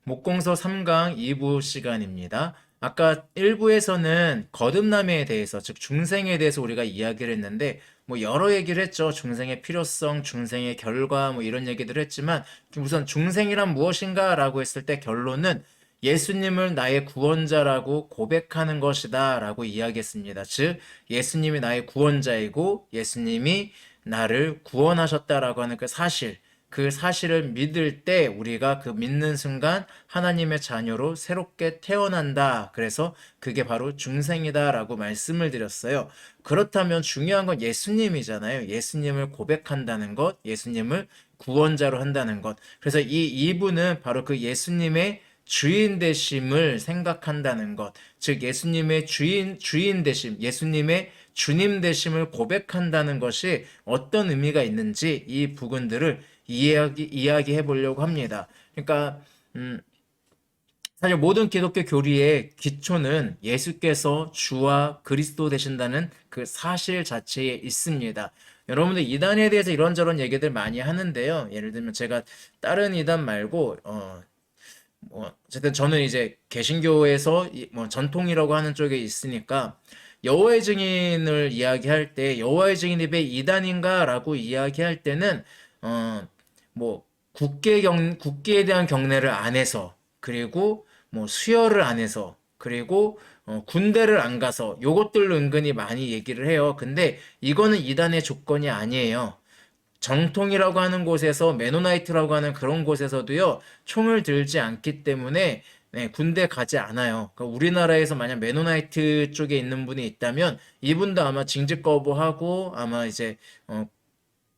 목공서 3강 2부 시간입니다. 아까 1부에서는 거듭남에 대해서, 즉 중생에 대해서 우리가 이야기를 했는데 뭐 여러 얘기를 했죠. 중생의 필요성, 중생의 결과 뭐 이런 얘기들을 했지만 우선 중생이란 무엇인가 라고 했을 때 결론은 예수님을 나의 구원자라고 고백하는 것이다 라고 이야기했습니다. 즉 예수님이 나의 구원자이고 예수님이 나를 구원하셨다라고 하는 그 사실을 믿을 때 우리가 그 믿는 순간 하나님의 자녀로 새롭게 태어난다. 그래서 그게 바로 중생이다라고 말씀을 드렸어요. 그렇다면 중요한 건 예수님이잖아요. 예수님을 고백한다는 것, 예수님을 구원자로 한다는 것. 그래서 이 이부는 바로 그 예수님의 주인 되심을 생각한다는 것. 즉 예수님의 주인 되심, 예수님의 주님 되심을 고백한다는 것이 어떤 의미가 있는지 이 부분들을 이야기해 보려고 합니다. 그러니까 사실 모든 기독교 교리의 기초는 예수께서 주와 그리스도 되신다는 그 사실 자체에 있습니다. 여러분들 이단에 대해서 이런저런 얘기들 많이 하는데요. 예를 들면 제가 다른 이단 말고 뭐 어쨌든 저는 이제 개신교에서 뭐 전통이라고 하는 쪽에 있으니까 여호와의 증인을 이야기할 때 여호와의 증인이 왜 이단인가라고 이야기할 때는 어 뭐 국기에 대한 경례를 안 해서, 그리고 뭐 수혈을 안 해서, 그리고 군대를 안 가서 요것들로 은근히 많이 얘기를 해요. 근데 이거는 이단의 조건이 아니에요. 정통이라고 하는 곳에서, 메노나이트라고 하는 그런 곳에서도요 총을 들지 않기 때문에 군대 가지 않아요. 그러니까 우리나라에서 만약 메노나이트 쪽에 있는 분이 있다면 이분도 아마 징집 거부하고 아마 이제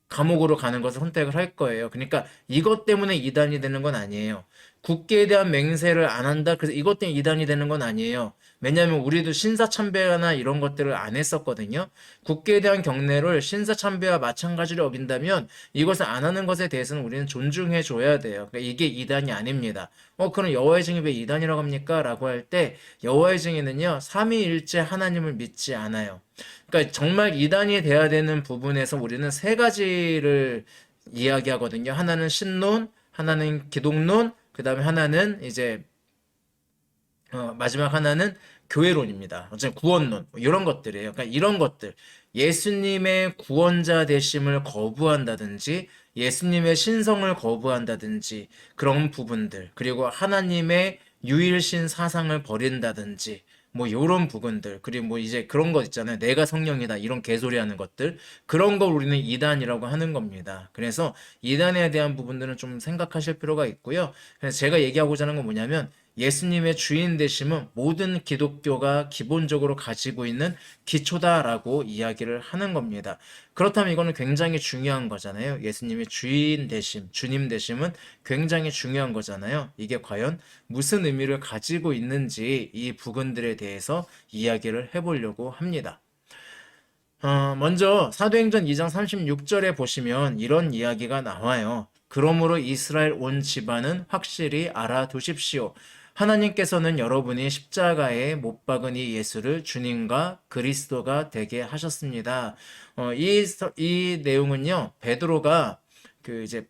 감옥으로 가는 것을 선택을 할 거예요. 그러니까 이것 때문에 이단이 되는 건 아니에요. 국기에 대한 맹세를 안 한다. 그래서 이것 때문에 이단이 되는 건 아니에요. 왜냐하면 우리도 신사참배나 이런 것들을 안 했었거든요. 국기에 대한 경례를 신사참배와 마찬가지로 여긴다면 이것을 안 하는 것에 대해서는 우리는 존중해 줘야 돼요. 그러니까 이게 이단이 아닙니다. 그럼 여호와의 증인 왜 이단이라고 합니까? 라고 할 때 여호와의 증인은요 삼위일체 하나님을 믿지 않아요. 그러니까 정말 이단이 돼야 되는 부분에서 우리는 세 가지를 이야기하거든요. 하나는 신론, 하나는 기독론, 그 다음에 하나는 이제 마지막 하나는 교회론입니다. 어쨌든 구원론 뭐 이런 것들이에요. 그러니까 이런 것들, 예수님의 구원자 되심을 거부한다든지 예수님의 신성을 거부한다든지 그런 부분들, 그리고 하나님의 유일신 사상을 버린다든지 뭐 요런 부분들, 그리고 뭐 이제 그런 거 있잖아요. 내가 성령이다 이런 개소리 하는 것들, 그런 걸 우리는 이단이라고 하는 겁니다. 그래서 이단에 대한 부분들은 좀 생각하실 필요가 있고요. 그래서 제가 얘기하고자 하는 건 뭐냐면 예수님의 주인 되심은 모든 기독교가 기본적으로 가지고 있는 기초다라고 이야기를 하는 겁니다. 그렇다면 이거는 굉장히 중요한 거잖아요. 예수님의 주인 되심, 주님 되심은 굉장히 중요한 거잖아요. 이게 과연 무슨 의미를 가지고 있는지 이 부분들에 대해서 이야기를 해보려고 합니다. 먼저 사도행전 2장 36절에 보시면 이런 이야기가 나와요. 그러므로 이스라엘 온 집안은 확실히 알아두십시오. 하나님께서는 여러분이 십자가에 못 박은 이 예수를 주님과 그리스도가 되게 하셨습니다. 이 내용은요, 베드로가 그 이제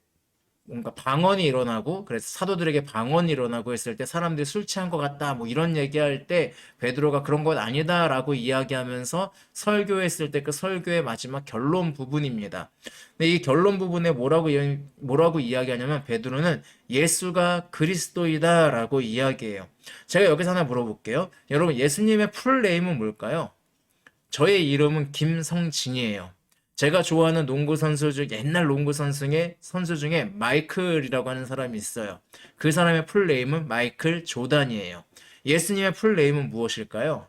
뭔가 방언이 일어나고, 그래서 사도들에게 방언이 일어나고 했을 때 사람들이 술 취한 것 같다 뭐 이런 얘기할 때 베드로가 그런 것 아니다라고 이야기하면서 설교했을 때 그 설교의 마지막 결론 부분입니다. 근데 이 결론 부분에 뭐라고 이야기하냐면 베드로는 예수가 그리스도이다라고 이야기해요. 제가 여기서 하나 물어볼게요. 여러분, 예수님의 풀네임은 뭘까요? 저의 이름은 김성진이에요. 제가 좋아하는 농구 선수 중 옛날 농구 선수 중에 마이클이라고 하는 사람이 있어요. 그 사람의 풀네임은 마이클 조단이에요. 예수님의 풀네임은 무엇일까요?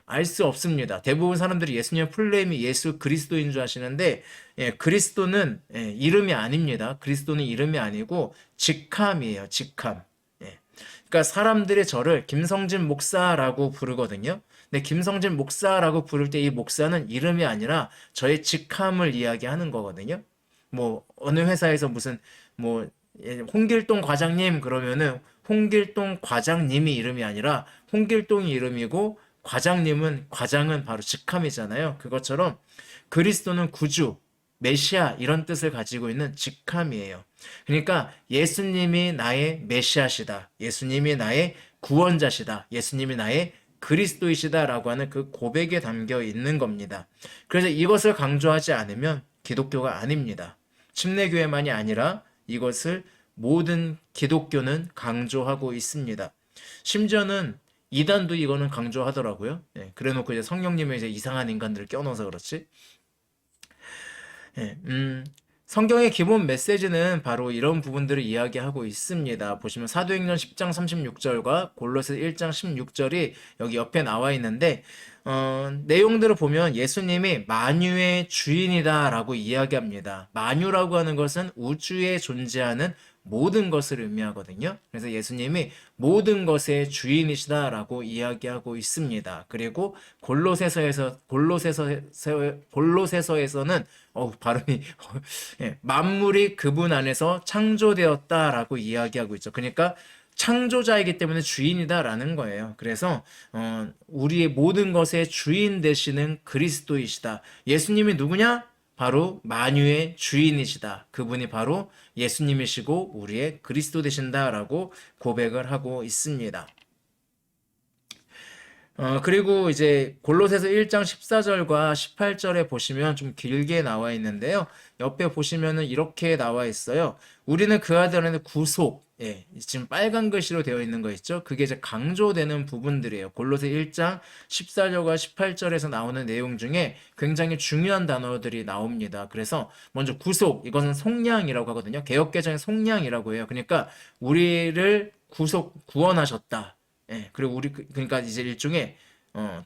알 수 없습니다. 대부분 사람들이 예수님의 풀네임이 예수 그리스도인 줄 아시는데, 그리스도는 이름이 아닙니다. 그리스도는 이름이 아니고 직함이에요. 직함. 그러니까 사람들이 저를 김성진 목사라고 부르거든요. 근데 김성진 목사라고 부를 때 이 목사는 이름이 아니라 저의 직함을 이야기하는 거거든요. 뭐 어느 회사에서 무슨 뭐 홍길동 과장님 그러면은 홍길동 과장님이 이름이 아니라 홍길동이 이름이고 과장은 바로 직함이잖아요. 그것처럼 그리스도는 구주, 메시아 이런 뜻을 가지고 있는 직함이에요. 그러니까 예수님이 나의 메시아시다. 예수님이 나의 구원자시다. 예수님이 나의 그리스도이시다라고 하는 그 고백에 담겨 있는 겁니다. 그래서 이것을 강조하지 않으면 기독교가 아닙니다. 침례교회만이 아니라 이것을 모든 기독교는 강조하고 있습니다. 심지어는 이단도 이거는 강조하더라고요. 예, 그래놓고 이제 성령님의 이제 이상한 인간들을 껴넣어서 그렇지. 예, 성경의 기본 메시지는 바로 이런 부분들을 이야기하고 있습니다. 보시면 사도행전 10장 36절과 골로새 1장 16절이 여기 옆에 나와 있는데 내용들을 보면 예수님이 만유의 주인이다라고 이야기합니다. 만유라고 하는 것은 우주에 존재하는 모든 것을 의미하거든요. 그래서 예수님이 모든 것의 주인이시다라고 이야기하고 있습니다. 그리고 골로새서에서는 발음이 예, 만물이 그분 안에서 창조되었다라고 이야기하고 있죠. 그러니까 창조자이기 때문에 주인이다라는 거예요. 그래서 우리의 모든 것의 주인 되시는 그리스도이시다. 예수님이 누구냐? 바로 만유의 주인이시다. 그분이 바로 예수님이시고 우리의 그리스도 되신다라고 고백을 하고 있습니다. 그리고 이제 골로새서 1장 14절과 18절에 보시면 좀 길게 나와 있는데요. 옆에 보시면은 이렇게 나와 있어요. 우리는 그 아들 안에 구속, 예, 지금 빨간 글씨로 되어 있는 거 있죠? 그게 이제 강조되는 부분들이에요. 골로새 1장 14절과 18절에서 나오는 내용 중에 굉장히 중요한 단어들이 나옵니다. 그래서 먼저 구속, 이것은 속량이라고 하거든요. 개역개정의 속량이라고 해요. 그러니까 우리를 구원하셨다. 예, 그리고 그러니까 이제 일종의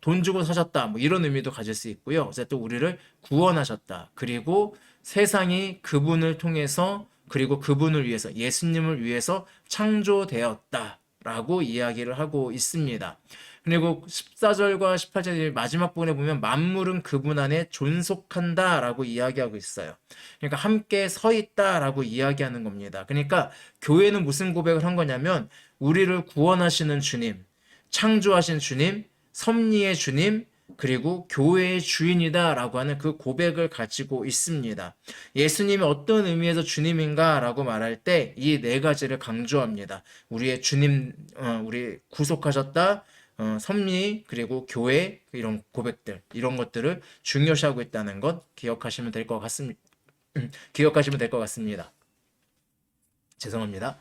돈 주고 사셨다 뭐 이런 의미도 가질 수 있고요. 어쨌든 우리를 구원하셨다. 그리고 세상이 그분을 통해서 그리고 그분을 위해서 예수님을 위해서 창조되었다라고 이야기를 하고 있습니다. 그리고 14절과 18절 마지막 부분에 보면 만물은 그분 안에 존속한다라고 이야기하고 있어요. 그러니까 함께 서 있다라고 이야기하는 겁니다. 그러니까 교회는 무슨 고백을 한 거냐면 우리를 구원하시는 주님, 창조하신 주님, 섭리의 주님, 그리고 교회의 주인이다라고 하는 그 고백을 가지고 있습니다. 예수님이 어떤 의미에서 주님인가라고 말할 때 이 네 가지를 강조합니다. 우리의 주님, 우리 구속하셨다, 섭리, 그리고 교회, 이런 고백들, 이런 것들을 중요시하고 있다는 것 기억하시면 될 것 같습니다. 기억하시면 될 것 같습니다. 죄송합니다.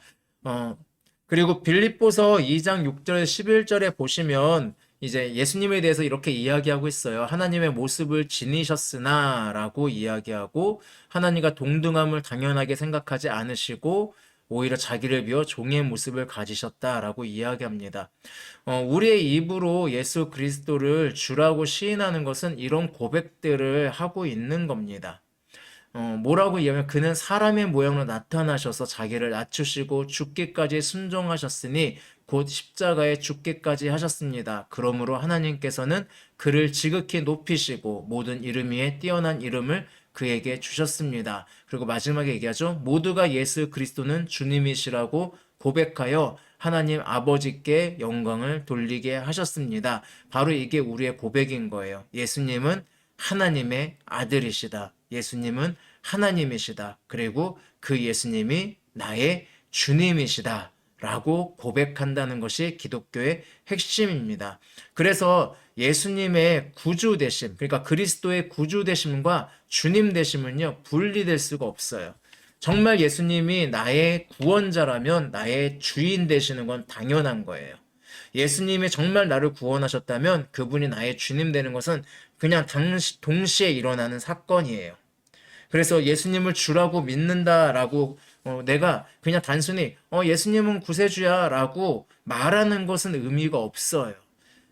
그리고 빌립보서 2장 6절 11절에 보시면 이제 예수님에 대해서 이렇게 이야기하고 있어요. 하나님의 모습을 지니셨으나 라고 이야기하고 하나님과 동등함을 당연하게 생각하지 않으시고 오히려 자기를 비워 종의 모습을 가지셨다라고 이야기합니다. 우리의 입으로 예수 그리스도를 주라고 시인하는 것은 이런 고백들을 하고 있는 겁니다. 뭐라고 이야기하면 그는 사람의 모양으로 나타나셔서 자기를 낮추시고 죽기까지 순종하셨으니 곧 십자가에 죽기까지 하셨습니다. 그러므로 하나님께서는 그를 지극히 높이시고 모든 이름 위에 뛰어난 이름을 그에게 주셨습니다. 그리고 마지막에 얘기하죠. 모두가 예수 그리스도는 주님이시라고 고백하여 하나님 아버지께 영광을 돌리게 하셨습니다. 바로 이게 우리의 고백인 거예요. 예수님은 하나님의 아들이시다. 예수님은 하나님이시다. 그리고 그 예수님이 나의 주님이시다. 라고 고백한다는 것이 기독교의 핵심입니다. 그래서 예수님의 구주 되심, 그러니까 그리스도의 구주 되심과 주님 되심은요, 분리될 수가 없어요. 정말 예수님이 나의 구원자라면 나의 주인 되시는 건 당연한 거예요. 예수님이 정말 나를 구원하셨다면 그분이 나의 주님 되는 것은 그냥 동시에 일어나는 사건이에요. 그래서 예수님을 주라고 믿는다라고 내가 그냥 단순히 예수님은 구세주야 라고 말하는 것은 의미가 없어요.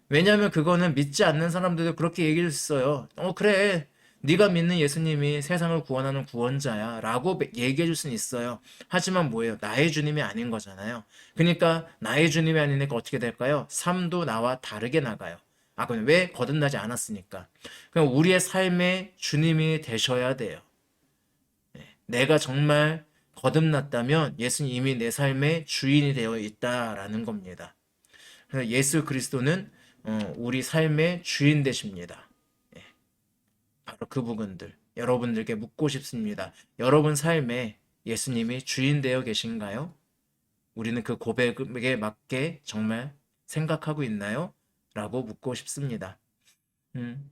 왜냐하면 그거는 믿지 않는 사람들도 그렇게 얘기했어요. 그래, 네가 믿는 예수님이 세상을 구원하는 구원자야 라고 얘기해 줄 수는 있어요. 하지만 뭐예요? 나의 주님이 아닌 거잖아요. 그러니까 나의 주님이 아니니까 어떻게 될까요? 삶도 나와 다르게 나가요. 그럼 왜? 거듭나지 않았으니까. 그럼 우리의 삶의 주님이 되셔야 돼요. 내가 정말 거듭났다면 예수님 이미 내 삶의 주인이 되어 있다라는 겁니다. 그래서 예수 그리스도는 우리 삶의 주인 되십니다. 바로 그 부분들 여러분들께 묻고 싶습니다. 여러분 삶에 예수님이 주인 되어 계신가요? 우리는 그 고백에 맞게 정말 생각하고 있나요? 라고 묻고 싶습니다. 음.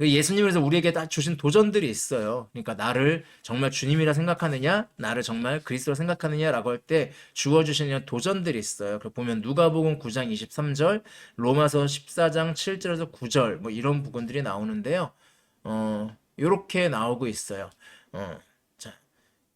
예수님께서 우리에게 다 주신 도전들이 있어요. 그러니까 나를 정말 주님이라 생각하느냐, 나를 정말 그리스도로 생각하느냐라고 할 때 주어주시는 도전들이 있어요. 그 보면 누가복음 9장 23절, 로마서 14장 7절에서 9절 뭐 이런 부분들이 나오는데요. 이렇게 나오고 있어요. 자,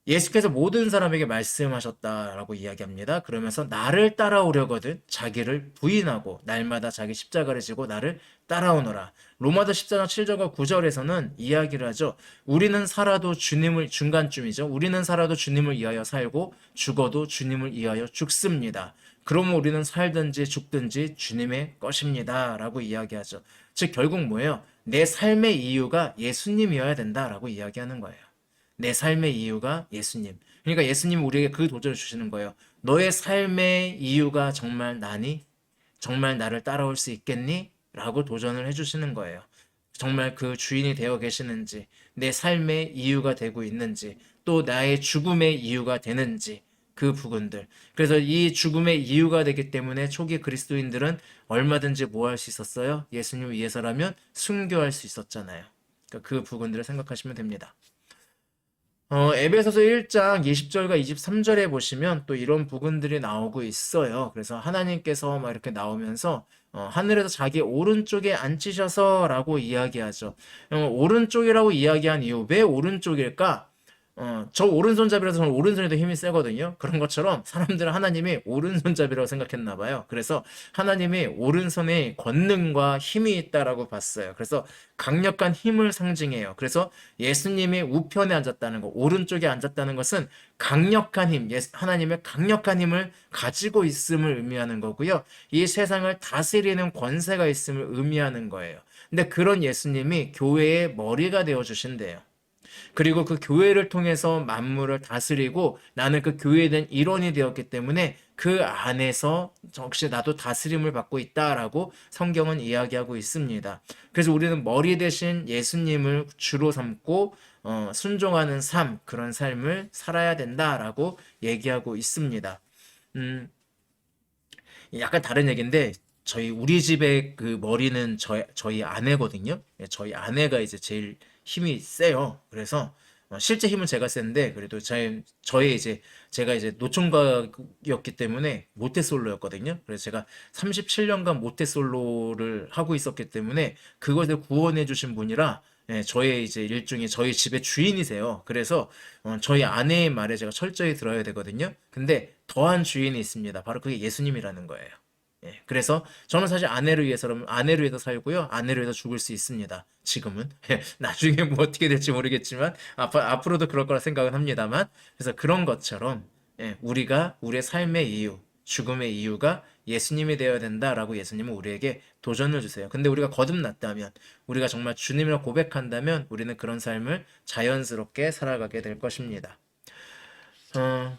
예수께서 모든 사람에게 말씀하셨다라고 이야기합니다. 그러면서 나를 따라오려거든 자기를 부인하고 날마다 자기 십자가를 지고 나를 따라오너라. 로마서 14장 7절과 9절에서는 이야기를 하죠. 우리는 살아도 주님을 중간쯤이죠. 우리는 살아도 주님을 위하여 살고 죽어도 주님을 위하여 죽습니다. 그러면 우리는 살든지 죽든지 주님의 것입니다. 라고 이야기하죠. 즉 결국 뭐예요? 내 삶의 이유가 예수님이어야 된다라고 이야기하는 거예요. 내 삶의 이유가 예수님. 그러니까 예수님이 우리에게 그 도전을 주시는 거예요. 너의 삶의 이유가 정말 나니? 정말 나를 따라올 수 있겠니? 라고 도전을 해주시는 거예요. 정말 그 주인이 되어 계시는지, 내 삶의 이유가 되고 있는지, 또 나의 죽음의 이유가 되는지, 그 부분들. 그래서 이 죽음의 이유가 되기 때문에 초기 그리스도인들은 얼마든지 뭐 할 수 있었어요? 예수님 위해서라면 순교할 수 있었잖아요. 그러니까 그 부분들을 생각하시면 됩니다. 에베소서 1장 20절과 23절에 보시면 또 이런 부분들이 나오고 있어요. 그래서 하나님께서 막 이렇게 나오면서 하늘에서 자기 오른쪽에 앉히셔서라고 이야기하죠. 오른쪽이라고 이야기한 이유, 왜 오른쪽일까? 저 오른손잡이라서 저는 오른손에도 힘이 세거든요. 그런 것처럼 사람들은 하나님이 오른손잡이라고 생각했나 봐요. 그래서 하나님이 오른손에 권능과 힘이 있다라고 봤어요. 그래서 강력한 힘을 상징해요. 그래서 예수님이 우편에 앉았다는 거, 오른쪽에 앉았다는 것은 강력한 힘, 하나님의 강력한 힘을 가지고 있음을 의미하는 거고요. 이 세상을 다스리는 권세가 있음을 의미하는 거예요. 근데 그런 예수님이 교회의 머리가 되어 주신대요. 그리고 그 교회를 통해서 만물을 다스리고 나는 그 교회에 대한 일원이 되었기 때문에 그 안에서 역시 나도 다스림을 받고 있다라고 성경은 이야기하고 있습니다. 그래서 우리는 머리 대신 예수님을 주로 삼고 순종하는 삶, 그런 삶을 살아야 된다라고 얘기하고 있습니다. 약간 다른 얘기인데 우리 집의 그 머리는 저희 아내거든요. 예, 저희 아내가 이제 제일 힘이 세요. 그래서 실제 힘은 제가 센데 그래도 저의 이제 제가 이제 노총각이었기 때문에 모태솔로였거든요. 그래서 제가 37년간 모태솔로를 하고 있었기 때문에 그것을 구원해 주신 분이라 예, 저의 이제 일종의 저희 집의 주인이세요. 그래서 저희 아내의 말에 제가 철저히 들어야 되거든요. 근데 더한 주인이 있습니다. 바로 그게 예수님이라는 거예요. 예, 그래서 저는 사실 아내를 위해서 살고요. 아내를 위해서 죽을 수 있습니다. 지금은. 예, 나중에 뭐 어떻게 될지 모르겠지만 앞으로도 그럴 거라 생각은 합니다만. 그래서 그런 것처럼 예, 우리의 삶의 이유, 죽음의 이유가 예수님이 되어야 된다라고 예수님은 우리에게 도전을 주세요. 근데 우리가 거듭났다면, 우리가 정말 주님이라 고백한다면 우리는 그런 삶을 자연스럽게 살아가게 될 것입니다. 어,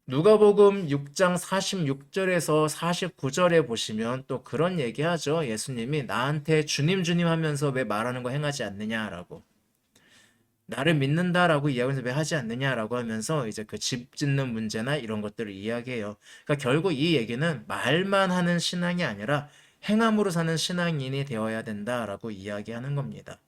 누가복음 6장 46절에서 49절에 보시면 또 그런 얘기하죠. 예수님이 나한테 주님 주님 하면서 왜 말하는 거 행하지 않느냐라고. 나를 믿는다라고 이야기하면서 왜 하지 않느냐라고 하면서 이제 그 집 짓는 문제나 이런 것들을 이야기해요. 그러니까 결국 이 얘기는 말만 하는 신앙이 아니라 행함으로 사는 신앙인이 되어야 된다라고 이야기하는 겁니다.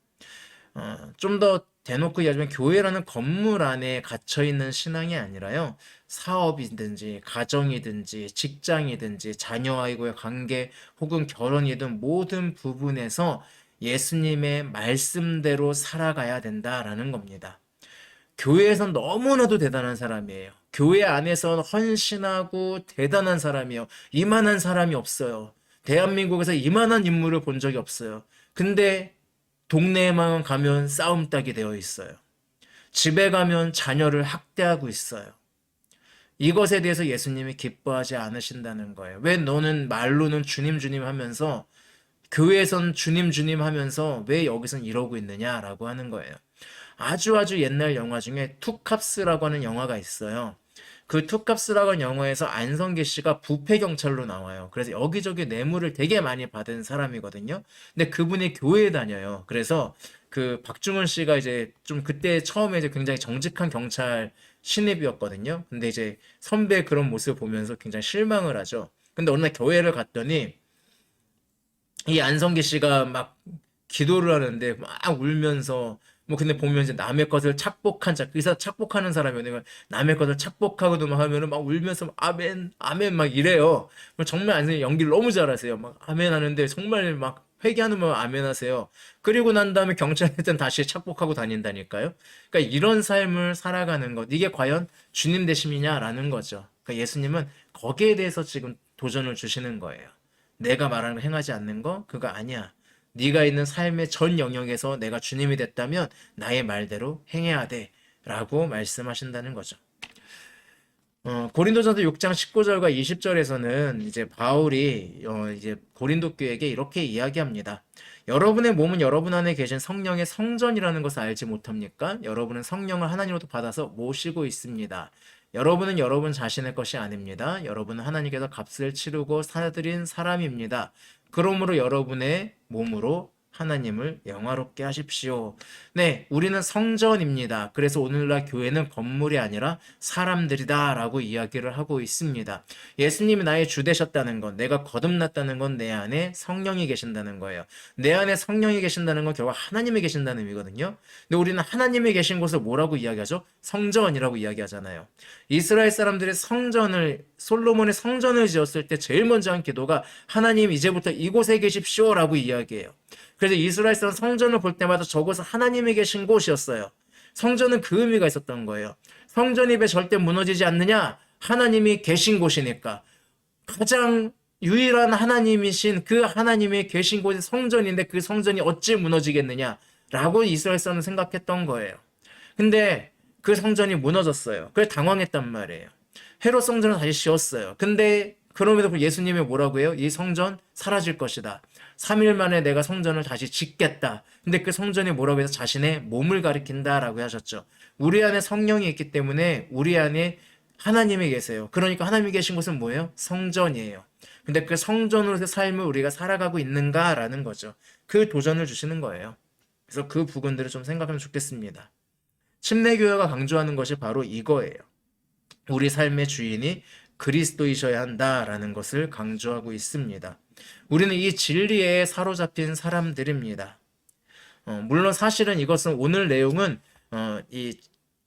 좀 더 대놓고 이야기하면 교회라는 건물 안에 갇혀 있는 신앙이 아니라요. 사업이든지 가정이든지 직장이든지 자녀와의 관계 혹은 결혼이든 모든 부분에서 예수님의 말씀대로 살아가야 된다라는 겁니다. 교회에선 너무나도 대단한 사람이에요. 교회 안에선 헌신하고 대단한 사람이에요. 이만한 사람이 없어요. 대한민국에서 이만한 인물을 본 적이 없어요. 근데 동네에만 가면 싸움닭이 되어 있어요. 집에 가면 자녀를 학대하고 있어요. 이것에 대해서 예수님이 기뻐하지 않으신다는 거예요. 왜 너는 말로는 주님 주님 하면서 교회에선 주님 주님 하면서 왜 여기선 이러고 있느냐라고 하는 거예요. 아주 옛날 영화 중에 투캅스라고 하는 영화가 있어요. 그 투캅스라고 하는 영화에서 안성기 씨가 부패 경찰로 나와요. 그래서 여기저기 뇌물을 되게 많이 받은 사람이거든요. 근데 그분이 교회에 다녀요. 그래서 그 박중훈 씨가 이제 좀 그때 처음에 이제 굉장히 정직한 경찰 신입이었거든요. 근데 이제 선배의 그런 모습을 보면서 굉장히 실망을 하죠. 근데 어느 날 교회를 갔더니 이 안성기 씨가 막 기도를 하는데 막 울면서 뭐 근데 보면 이제 남의 것을 착복한 자, 그래서 착복하는 사람이요. 남의 것을 착복하고도 막 하면은 막 울면서 막 아멘, 아멘 막 이래요. 정말 안성기 연기를 너무 잘하세요. 막 아멘 하는데 정말 막 회개하는 말 아멘 하세요. 그리고 난 다음에 경찰한테는 다시 착복하고 다닌다니까요. 그러니까 이런 삶을 살아가는 것, 이게 과연 주님 되심이냐라는 거죠. 그러니까 예수님은 거기에 대해서 지금 도전을 주시는 거예요. 내가 말하는 거 행하지 않는 거 그거 아니야. 네가 있는 삶의 전 영역에서 내가 주님이 됐다면 나의 말대로 행해야 돼. 라고 말씀하신다는 거죠. 고린도전서 6장 19절과 20절에서는 이제 바울이 이제 고린도 교회에게 이렇게 이야기합니다. 여러분의 몸은 여러분 안에 계신 성령의 성전이라는 것을 알지 못합니까? 여러분은 성령을 하나님으로부터 받아서 모시고 있습니다. 여러분은 여러분 자신의 것이 아닙니다. 여러분은 하나님께서 값을 치르고 사들인 사람입니다. 그러므로 여러분의 몸으로 하나님을 영화롭게 하십시오. 네, 우리는 성전입니다. 그래서 오늘날 교회는 건물이 아니라 사람들이다 라고 이야기를 하고 있습니다. 예수님이 나의 주 되셨다는 건, 내가 거듭났다는 건 내 안에 성령이 계신다는 거예요. 내 안에 성령이 계신다는 건 결국 하나님이 계신다는 의미거든요. 근데 우리는 하나님이 계신 곳을 뭐라고 이야기하죠? 성전이라고 이야기하잖아요. 이스라엘 사람들이 솔로몬의 성전을 지었을 때 제일 먼저 한 기도가 하나님 이제부터 이곳에 계십시오 라고 이야기해요. 그래서 이스라엘 사람 성전을 볼 때마다 저곳은 하나님이 계신 곳이었어요. 성전은 그 의미가 있었던 거예요. 성전이 왜 절대 무너지지 않느냐? 하나님이 계신 곳이니까. 가장 유일한 하나님이신 그 하나님이 계신 곳이 성전인데 그 성전이 어찌 무너지겠느냐? 라고 이스라엘 사람은 생각했던 거예요. 근데 그 성전이 무너졌어요. 그래서 당황했단 말이에요. 헤롯 성전을 다시 지었어요. 근데 그럼에도 불구하고 예수님이 뭐라고 해요? 이 성전 사라질 것이다. 3일 만에 내가 성전을 다시 짓겠다. 근데 그 성전이 뭐라고 해서 자신의 몸을 가리킨다라고 하셨죠. 우리 안에 성령이 있기 때문에 우리 안에 하나님이 계세요. 그러니까 하나님이 계신 곳은 뭐예요? 성전이에요. 근데 그 성전으로서의 삶을 우리가 살아가고 있는가라는 거죠. 그 도전을 주시는 거예요. 그래서 그 부분들을 좀 생각하면 좋겠습니다. 침례교회가 강조하는 것이 바로 이거예요. 우리 삶의 주인이 그리스도이셔야 한다라는 것을 강조하고 있습니다. 우리는 이 진리에 사로잡힌 사람들입니다. 물론 사실은 이것은 오늘 내용은 이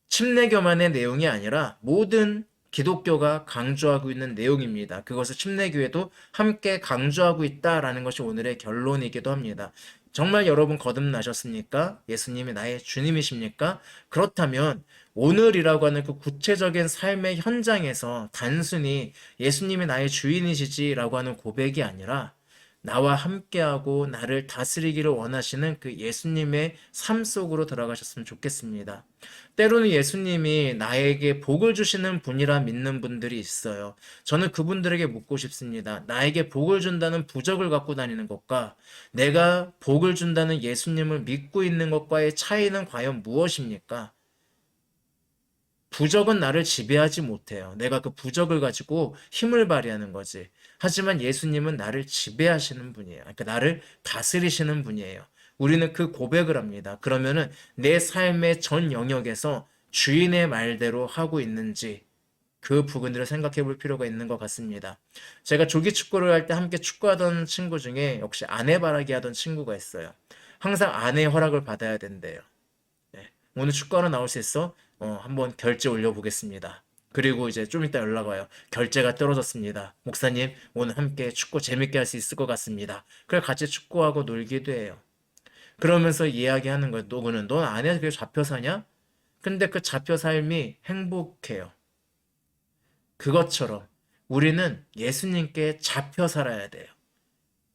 침례교만의 내용이 아니라 모든 기독교가 강조하고 있는 내용입니다. 그것을 침례교회도 함께 강조하고 있다라는 것이 오늘의 결론이기도 합니다. 정말 여러분 거듭나셨습니까? 예수님이 나의 주님이십니까? 그렇다면 오늘이라고 하는 그 구체적인 삶의 현장에서 단순히 예수님이 나의 주인이시지라고 하는 고백이 아니라 나와 함께하고 나를 다스리기를 원하시는 그 예수님의 삶 속으로 들어가셨으면 좋겠습니다. 때로는 예수님이 나에게 복을 주시는 분이라 믿는 분들이 있어요. 저는 그분들에게 묻고 싶습니다. 나에게 복을 준다는 부적을 갖고 다니는 것과 내가 복을 준다는 예수님을 믿고 있는 것과의 차이는 과연 무엇입니까? 부적은 나를 지배하지 못해요. 내가 그 부적을 가지고 힘을 발휘하는 거지. 하지만 예수님은 나를 지배하시는 분이에요. 그러니까 나를 다스리시는 분이에요. 우리는 그 고백을 합니다. 그러면은 내 삶의 전 영역에서 주인의 말대로 하고 있는지 그 부분들을 생각해 볼 필요가 있는 것 같습니다. 제가 조기 축구를 할 때 함께 축구하던 친구 중에 역시 아내 바라기 하던 친구가 있어요. 항상 아내의 허락을 받아야 된대요. 네. 오늘 축구하러 나올 수 있어? 한번 결제 올려보겠습니다. 그리고 이제 좀 이따 연락 와요. 결제가 떨어졌습니다. 목사님, 오늘 함께 축구 재밌게 할 수 있을 것 같습니다. 그래 같이 축구하고 놀기도 해요. 그러면서 이야기하는 거예요. 누구는 넌 아내한테 그렇게 잡혀 사냐? 근데 그 잡혀 삶이 행복해요. 그것처럼 우리는 예수님께 잡혀 살아야 돼요.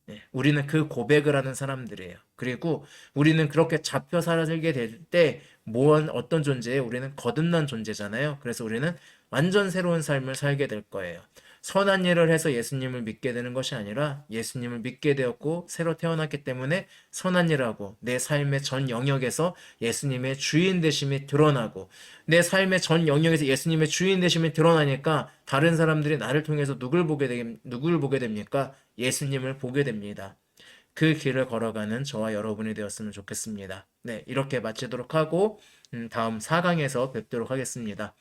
네, 우리는 그 고백을 하는 사람들이에요. 그리고 우리는 그렇게 잡혀 살게 될 때 어떤 존재예요? 우리는 거듭난 존재잖아요. 그래서 우리는 완전 새로운 삶을 살게 될 거예요. 선한 일을 해서 예수님을 믿게 되는 것이 아니라 예수님을 믿게 되었고 새로 태어났기 때문에 선한 일하고 내 삶의 전 영역에서 예수님의 주인 되심이 드러나고 내 삶의 전 영역에서 예수님의 주인 되심이 드러나니까 다른 사람들이 나를 통해서 누굴 보게 됩니까? 예수님을 보게 됩니다. 그 길을 걸어가는 저와 여러분이 되었으면 좋겠습니다. 네, 이렇게 마치도록 하고 다음 4강에서 뵙도록 하겠습니다.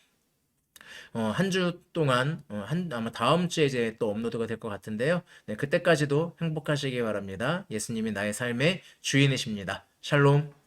한 주 동안, 아마 다음 주에 이제 또 업로드가 될 것 같은데요. 네, 그때까지도 행복하시기 바랍니다. 예수님이 나의 삶의 주인이십니다. 샬롬.